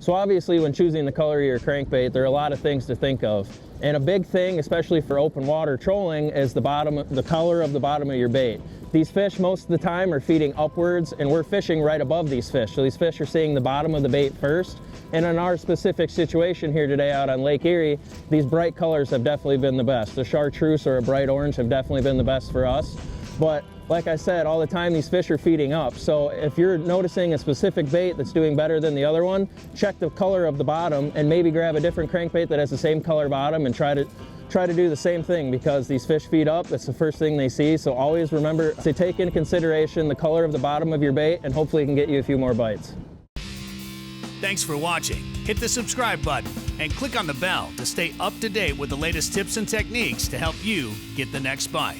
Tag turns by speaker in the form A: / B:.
A: So obviously when choosing the color of your crankbait, there are a lot of things to think of. And a big thing, especially for open water trolling, is the color of the bottom of your bait. These fish most of the time are feeding upwards, and we're fishing right above these fish. So these fish are seeing the bottom of the bait first. And in our specific situation here today out on Lake Erie, these bright colors have definitely been the best. The chartreuse or a bright orange have definitely been the best for us. But like I said, all the time these fish are feeding up. So if you're noticing a specific bait that's doing better than the other one, check the color of the bottom and maybe grab a different crankbait that has the same color bottom and try to do the same thing, because these fish feed up. That's the first thing they see. So always remember to take into consideration the color of the bottom of your bait, and hopefully it can get you a few more bites.
B: Thanks for watching. Hit the subscribe button and click on the bell to stay up to date with the latest tips and techniques to help you get the next bite.